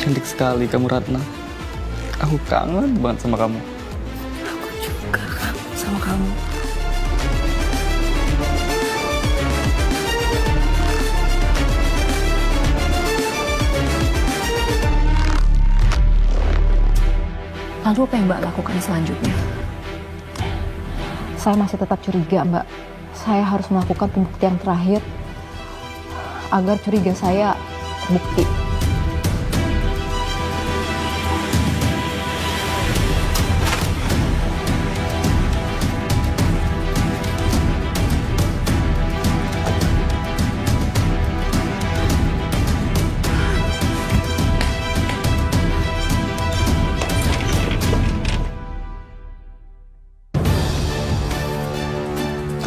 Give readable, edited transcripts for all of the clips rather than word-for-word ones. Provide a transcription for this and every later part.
Cantik sekali kamu, Ratna. Aku kangen banget sama kamu. Aku juga kangen sama kamu. Lalu apa yang Mbak lakukan selanjutnya? Saya masih tetap curiga, Mbak. Saya harus melakukan pembuktian terakhir agar curiga saya terbukti.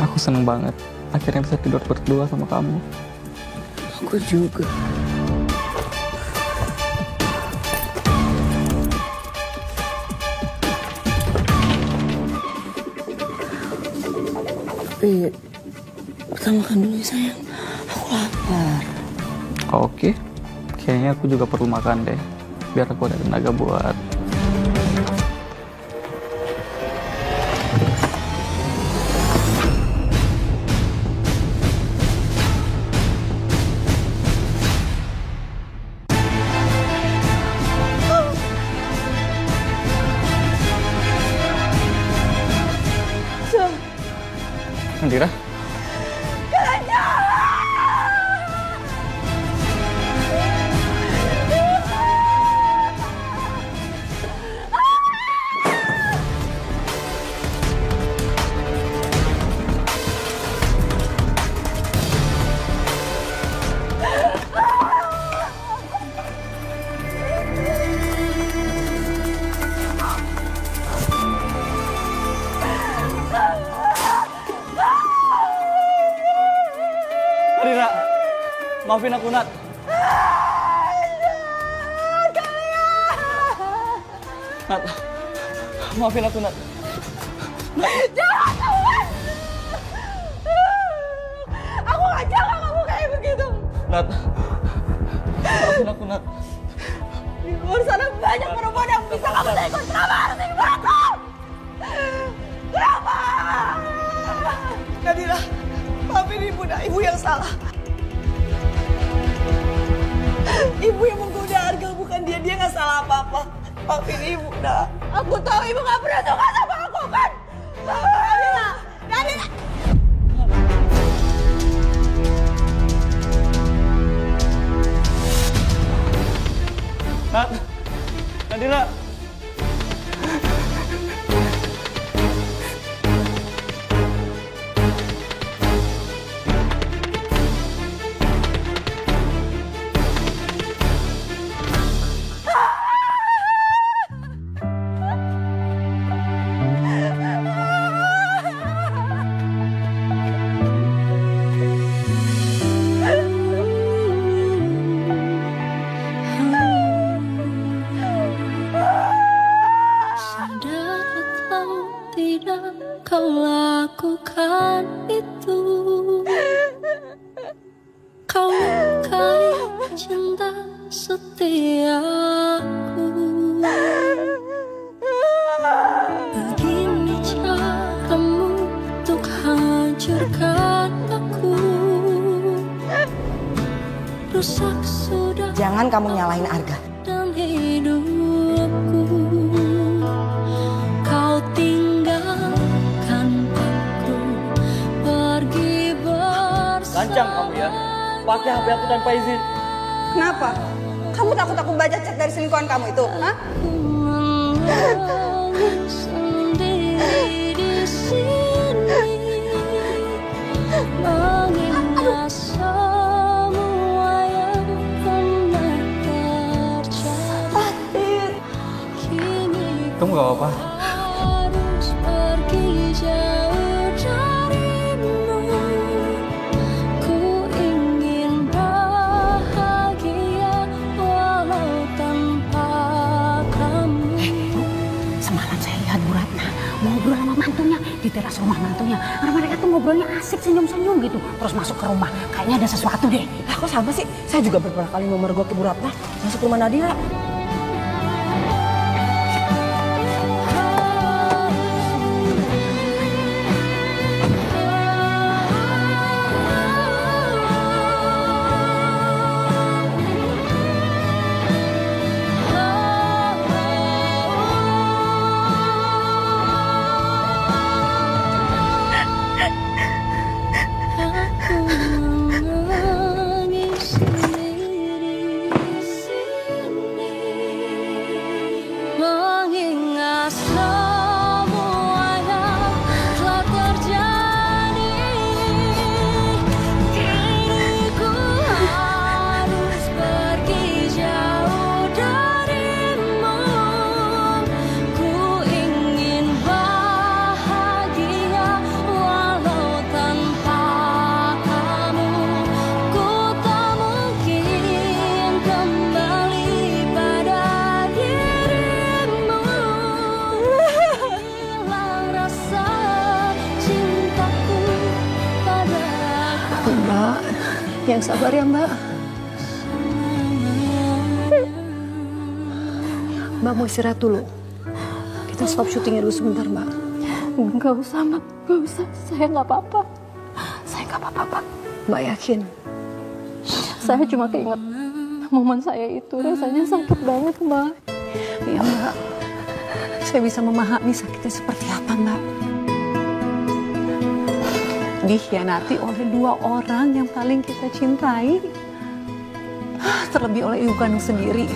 Aku seneng banget akhirnya bisa tidur berdua sama kamu. Aku juga. Tapi pertama makan dulu ya, sayang. Aku lapar. Oke, kayaknya aku juga perlu makan deh, biar aku ada tenaga buat. Andira? Andira, maafin aku, Nat. Nat, maafin aku, Nat. Jangan, Tuhan! Aku gak jaga kamu kayak begitu. Nat, maafin aku, Nat. Di luar sana banyak perempuan yang bisa kamu selingkuh. Kenapa harus selingkuh aku? Kenapa? Nadira, maafin ibu, nah. Ibu yang salah. Ibu yang menggoda Arga, bukan dia. Dia gak salah apa-apa. Maafin ibu, nah. Aku tahu ibu gak pernah suka sama aku, kan? Nadira! Nadira! Nat, Nadira. Sadar atau tidak kau lakukan itu. Kau lukai cinta setiaku. Begini caramu untuk hancurkan aku. Rusak sudah. Jangan kamu nyalahin Arga. Dan hidupku, kau tinggalkan aku pergi bersama. Lancang kamu ya, pakai HP aku tanpa izin. Kenapa? Kamu takut aku baca chat dari selingkuhan kamu itu? Hah? Menangis sendiri di sini, mengingat semua yang pernah terjadi. Kini Kamu gak apa-apa? harus pergi jauh darimu. Ku ingin bahagia walau tanpa kamu. Semalam saya lihat Bu Ratna ngobrol sama mantunya di teras rumah mantunya. Karena mereka tuh ngobrolnya asik, senyum-senyum gitu. Terus masuk ke rumah, kayaknya ada sesuatu deh. Lah kok sama sih? Saya juga beberapa kali memergoki Bu Ratna masuk rumah Nadira. Yang sabar ya Mbak. Mbak mau istirahat dulu. Kita stop syutingnya dulu sebentar Mbak. Nggak usah, Mbak. Nggak usah. Saya nggak apa-apa. Saya nggak apa-apa, Pak. Mbak yakin? Saya cuma keinget momen saya itu rasanya sakit banget, Mbak. Iya Mbak. Saya bisa memahami sakitnya seperti apa Mbak. Dikhianati oleh dua orang yang paling kita cintai. Terlebih oleh ibu kandung sendiri.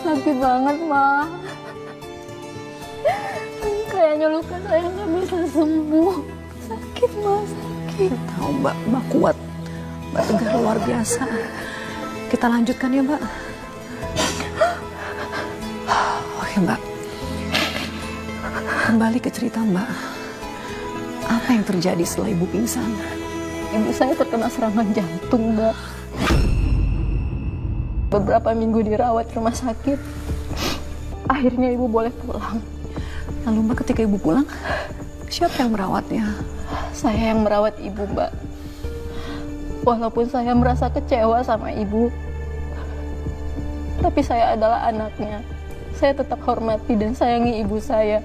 Sakit banget, Mbak. Kayaknya luka saya nggak bisa sembuh. Sakit, Mbak. Sakit. Tahu Mbak, Mbak kuat. Mbak tegar luar biasa. Kita lanjutkan ya Mbak. Oke Mbak. Kembali ke cerita Mbak. Apa yang terjadi setelah ibu pingsan? Ibu saya terkena serangan jantung, Mbak. Beberapa minggu dirawat di rumah sakit. Akhirnya ibu boleh pulang. Lalu Mbak ketika ibu pulang, siapa yang merawatnya? Saya yang merawat ibu, Mbak. Walaupun saya merasa kecewa sama ibu, tapi saya adalah anaknya. Saya tetap hormati dan sayangi ibu saya.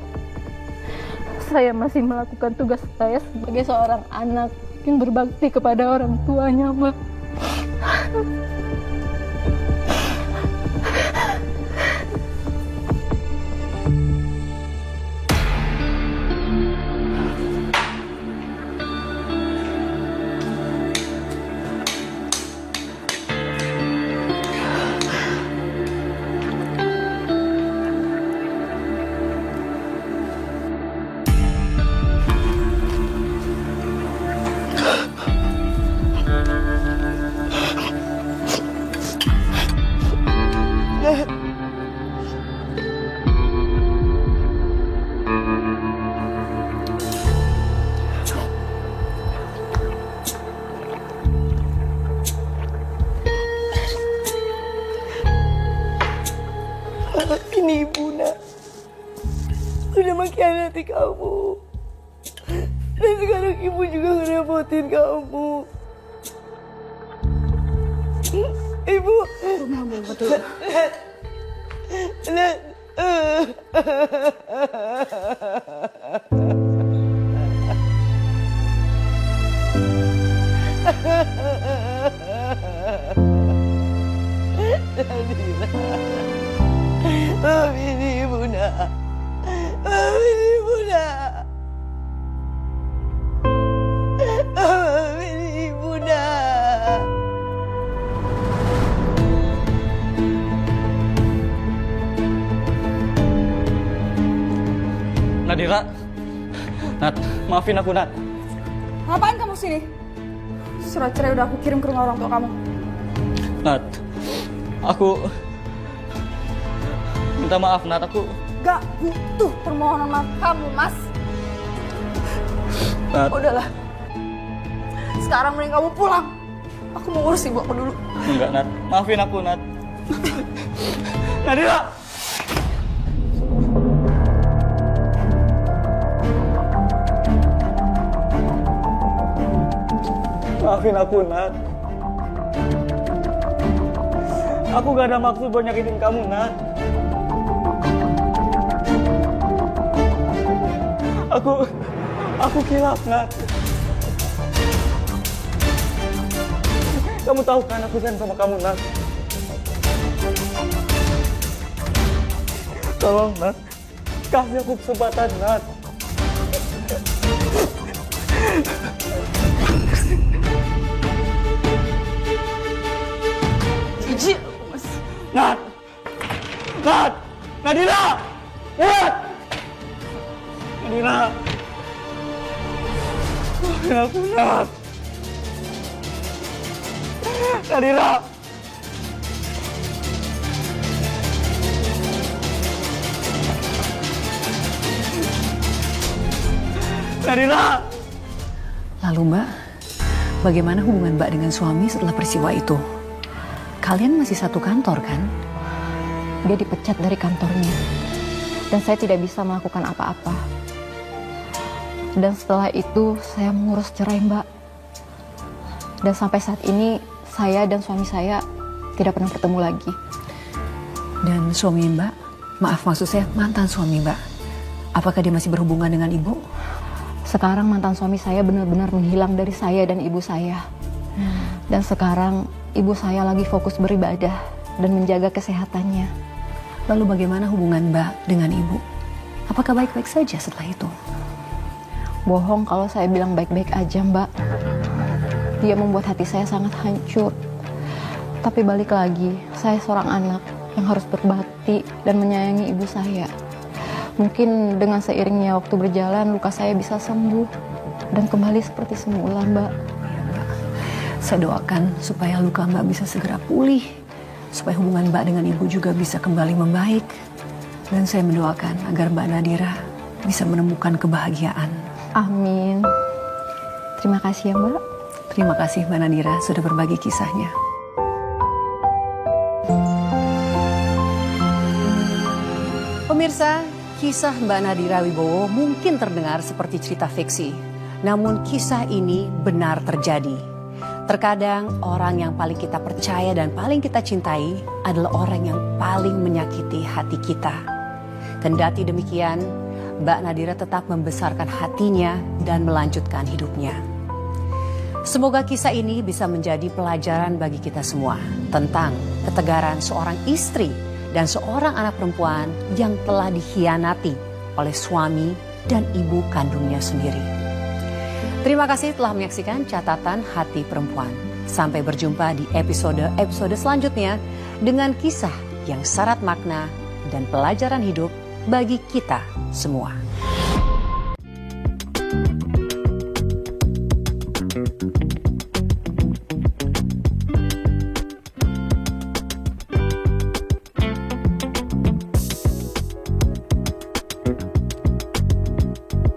Saya masih melakukan tugas saya sebagai seorang anak yang berbakti kepada orang tuanya, Mbak. Ini ibu nak udah mengkhianati kamu, dan sekarang ibu juga ngerepotin kamu. Ibu, Betul. Nat. Maafin ibu nak. Maafin ibu nak. Maafin ibu nak. Nadira. Nat, maafin aku, Nat. Ngapain kamu sini? Surat cerai udah aku kirim ke rumah orang tua kamu. Nat, aku minta maaf, Nat. Aku Gak butuh permohonan maaf kamu, Mas. Nat. Udahlah. Sekarang mending kamu pulang. Aku mau urus ibu aku dulu. Enggak, Nat. Maafin aku, Nat. Nadira. Maafin aku, Nat. Aku gak ada maksud buat nyakitin kamu, Nat. Aku kilaf, Nat. Kamu tahu kan aku sayang sama kamu, Nat. Tolong, Nat. Kasih aku kesempatan, Nat. Jijik aku, Mas. Nat! Nat! Nadira! Nat! Nadira! Maafin aku, Nat! Nadira! Nadira! Lalu Mbak, bagaimana hubungan Mbak dengan suami setelah peristiwa itu? Kalian masih satu kantor kan? Dia dipecat dari kantornya. Dan saya tidak bisa melakukan apa-apa. Dan setelah itu saya mengurus cerai, Mbak. Dan sampai saat ini saya dan suami saya tidak pernah bertemu lagi. Dan suami Mbak, maaf maksud saya mantan suami Mbak, apakah dia masih berhubungan dengan Ibu? Sekarang mantan suami saya benar-benar menghilang dari saya dan ibu saya. Dan sekarang ibu saya lagi fokus beribadah dan menjaga kesehatannya. Lalu bagaimana hubungan Mbak dengan Ibu? Apakah baik-baik saja setelah itu? Bohong kalau saya bilang baik-baik aja, Mbak. Dia membuat hati saya sangat hancur. Tapi balik lagi, saya seorang anak yang harus berbakti dan menyayangi ibu saya. Mungkin dengan seiringnya waktu berjalan, luka saya bisa sembuh dan kembali seperti semula, Mbak. Ya, Mbak. Saya doakan supaya luka Mbak bisa segera pulih, supaya hubungan Mbak dengan Ibu juga bisa kembali membaik. Dan saya mendoakan agar Mbak Nadira bisa menemukan kebahagiaan. Amin. Terima kasih ya, Mbak. Terima kasih Mbak Nadira sudah berbagi kisahnya. Pemirsa, kisah Mbak Nadira Wibowo mungkin terdengar seperti cerita fiksi. Namun kisah ini benar terjadi. Terkadang orang yang paling kita percaya dan paling kita cintai adalah orang yang paling menyakiti hati kita. Kendati demikian, Mbak Nadira tetap membesarkan hatinya dan melanjutkan hidupnya. Semoga kisah ini bisa menjadi pelajaran bagi kita semua tentang ketegaran seorang istri dan seorang anak perempuan yang telah dikhianati oleh suami dan ibu kandungnya sendiri. Terima kasih telah menyaksikan Catatan Hati Perempuan. Sampai berjumpa di episode selanjutnya dengan kisah yang syarat makna dan pelajaran hidup bagi kita semua.